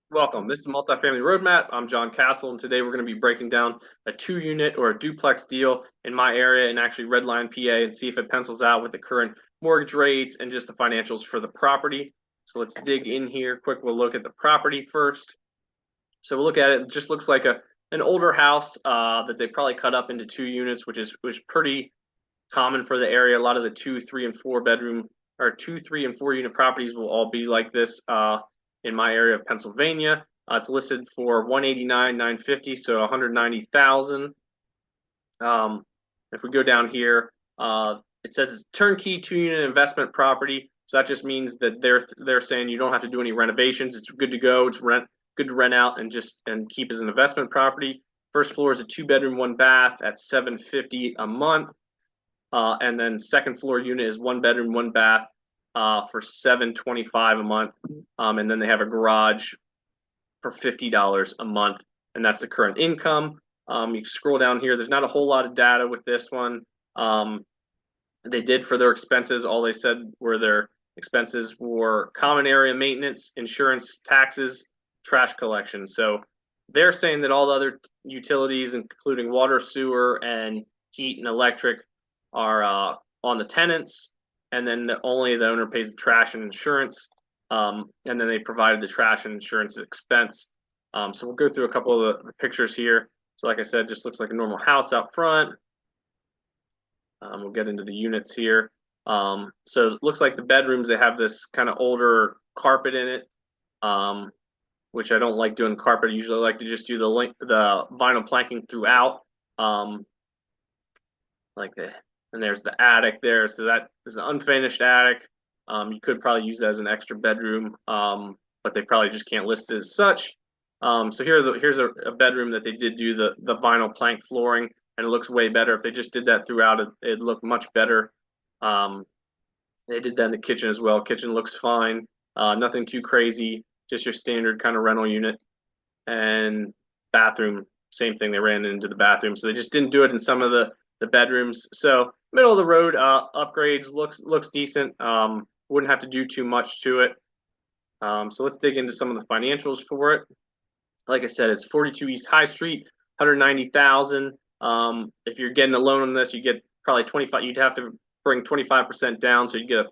Welcome. This is Multifamily Roadmap. I'm John Castle, and today we're going to be breaking down a two-unit or a duplex deal in my area and actually Redline, PA, and see if it pencils out with the current mortgage rates and just the financials for the property. So let's dig in here. Quick, we'll look at the property first. So we'll look at it. It just looks like an older house that they probably cut up into two units, which is pretty common for the area. A lot of the 2, 3, and 4 bedroom or 2, 3, and 4 unit properties will all be like this in my area of Pennsylvania. It's listed for 189,950, so 190,000. If we go down here, it says it's turnkey 2 unit investment property. So that just means that they're saying you don't have to do any renovations. It's good to go. It's good to rent out and keep as an investment property. First floor is a 2 bedroom, 1 bath at $750 a month. And then second floor unit is 1 bedroom, 1 bath for $725 a month. And then they have a garage for $50 a month, and that's the current income. You can scroll down here. There's not a whole lot of data with this one. They did for their expenses. All they said were their expenses were common area maintenance, insurance, taxes, trash collection. So they're saying that all the other utilities, including water, sewer, and heat and electric, are on the tenants, and then only the owner pays the trash and insurance. And then they provided the trash and insurance expense. So we'll go through a couple of the pictures here. So like I said, just looks like a normal house out front. We'll get into the units here. So it looks like the bedrooms, they have this kind of older carpet in it, which I don't like doing carpet. I usually like to just do the vinyl planking throughout. Like the And there's the attic there. So that is an unfinished attic. You could probably use that as an extra bedroom, but they probably just can't list it as such. So here's a bedroom that they did do the vinyl plank flooring, and it looks way better. If they just did that throughout, it'd look much better. They did that in the kitchen as well. Kitchen looks fine. Nothing too crazy, just your standard kind of rental unit. And bathroom, same thing. They ran into the bathroom. So they just didn't do it in some of the bedrooms. So middle of the road upgrades, looks decent. Wouldn't have to do too much to it. So let's dig into some of the financials for it. Like I said, it's 42 East High Street, 190,000. If you're getting a loan on this, you get probably 25. You'd have to bring 25% down, so you get a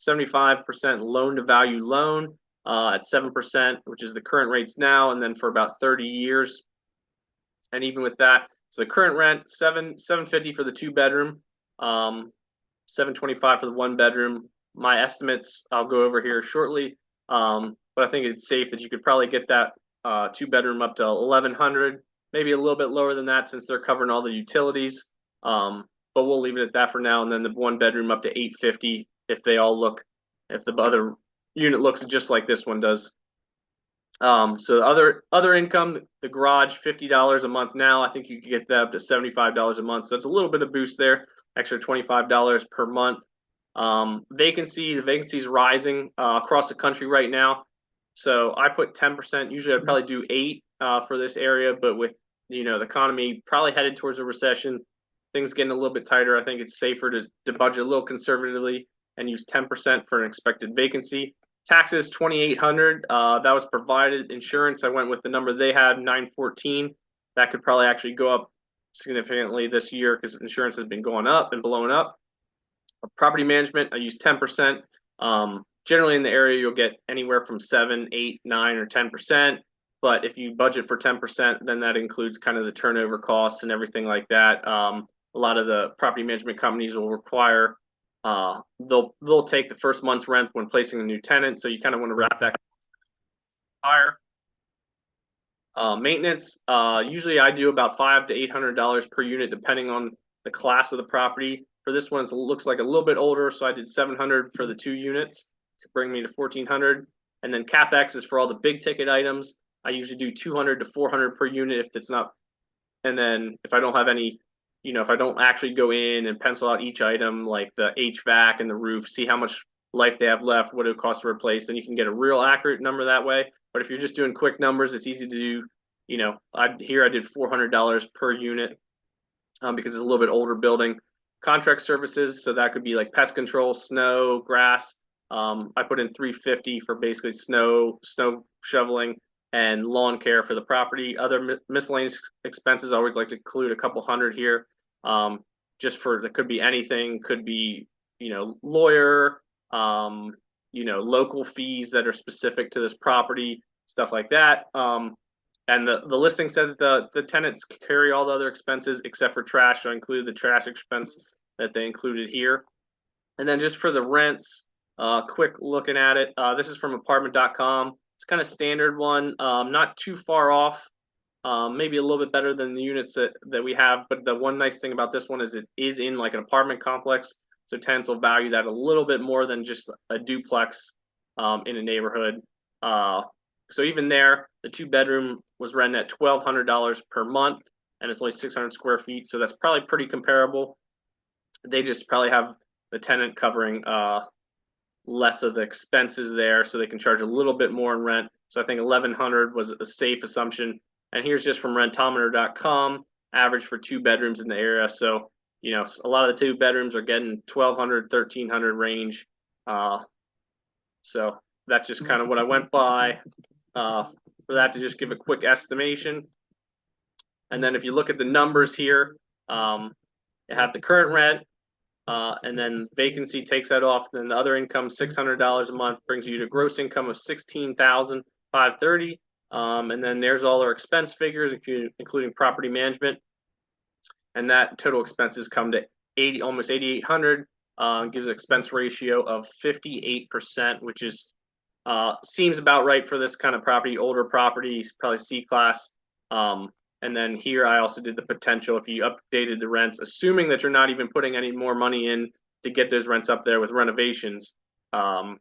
75% loan to value loan at 7%, which is the current rates now, and then for about 30 years. And even with that, so the current rent $750 for the 2 bedroom, $725 for the 1 bedroom. My estimates I'll go over here shortly, but I think it's safe that you could probably get that 2 bedroom up to 1,100, maybe a little bit lower than that since they're covering all the utilities. But we'll leave it at that for now. And then the 1 bedroom up to 850 if the other unit looks just like this one does. So other income, the garage $50 a month now. I think you could get that up to $75 a month. So it's a little bit of boost there, extra $25 per month. The vacancy is rising across the country right now. So I put 10%. Usually I'd probably do 8 for this area, but with the economy probably headed towards a recession, things getting a little bit tighter, I think it's safer to budget a little conservatively and use 10% for an expected vacancy. Taxes 2,800. That was provided. Insurance, I went with the number they had, 914. That could probably actually go up significantly this year because insurance has been going up and blowing up. Property management, I use 10%. Generally in the area, you'll get anywhere from 7, 8, 9, or 10%. But if you budget for 10%, then that includes kind of the turnover costs and everything like that. A lot of the property management companies will require they'll take the first month's rent when placing a new tenant, so you kind of want to wrap that higher. Maintenance, usually I do about $500 to $800 per unit, depending on the class of the property. For this one, it looks like a little bit older, so I did $700 for the 2 units to bring me to $1,400. And then CapEx is for all the big ticket items. I usually do $200 to $400 per unit if it's not. And then if I don't have any, if I don't actually go in and pencil out each item, like the HVAC and the roof, see how much life they have left, what it would cost to replace, then you can get a real accurate number that way. But if you're just doing quick numbers, it's easy to do. I did $400 per unit because it's a little bit older building. Contract services, so that could be like pest control, snow, grass. I put in $350 for basically snow shoveling, and lawn care for the property. Other miscellaneous expenses, I always like to include a couple hundred here. Just for, that could be anything, could be, lawyer, local fees that are specific to this property, stuff like that. And the listing said that the tenants carry all the other expenses except for trash, so I included the trash expense that they included here. And then just for the rents, quick looking at it. This is from apartment.com. It's kind of standard one, not too far off. Maybe a little bit better than the units that we have. But the one nice thing about this one is it is in like an apartment complex. So tenants will value that a little bit more than just a duplex in a neighborhood. So even there, the 2-bedroom was rented at $1,200 per month, and it's only 600 square feet. So that's probably pretty comparable. They just probably have the tenant covering less of the expenses there, so they can charge a little bit more in rent. So I think 1,100 was a safe assumption. And here's just from rentometer.com, average for 2 bedrooms in the area. So, a lot of the 2 bedrooms are getting 1,200, 1,300 range. So that's just kind of what I went by for that, to just give a quick estimation. And then if you look at the numbers here, you have the current rent, and then vacancy takes that off. Then the other income, $600 a month, brings you to gross income of $16,530. And then there's all our expense figures, including property management. And that total expenses come to almost 8,800. Gives an expense ratio of 58%, which is seems about right for this kind of property. Older property, probably C class. And then here I also did the potential if you updated the rents, assuming that you're not even putting any more money in to get those rents up there with renovations. You're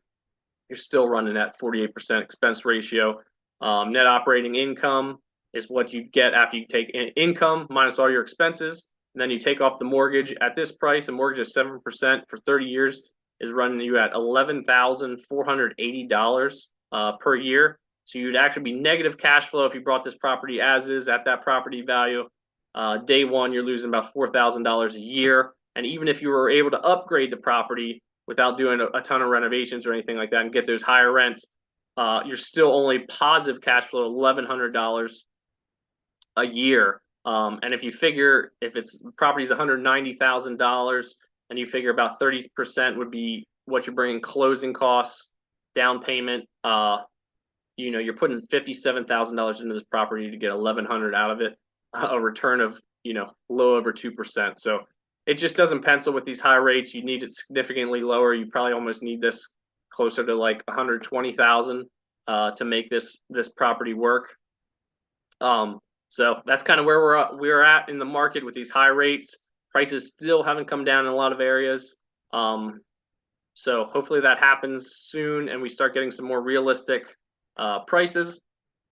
still running at 48% expense ratio. Net operating income is what you get after you take income minus all your expenses. And then you take off the mortgage. At this price, a mortgage of 7% for 30 years is running you at $11,480 per year. So you'd actually be negative cash flow if you brought this property as is at that property value. Day one, you're losing about $4,000 a year. And even if you were able to upgrade the property without doing a ton of renovations or anything like that and get those higher rents, you're still only positive cash flow, $1,100 a year. And if you figure if it's property's $190,000 and you figure about 30% would be what you're bringing closing costs, down payment, you're putting $57,000 into this property to get $1,100 out of it, a return of low over 2%. So it just doesn't pencil with these high rates. You need it significantly lower. You probably almost need this closer to like 120,000 to make this property work. So that's kind of where we're at in the market with these high rates. Prices still haven't come down in a lot of areas. So hopefully that happens soon and we start getting some more realistic prices.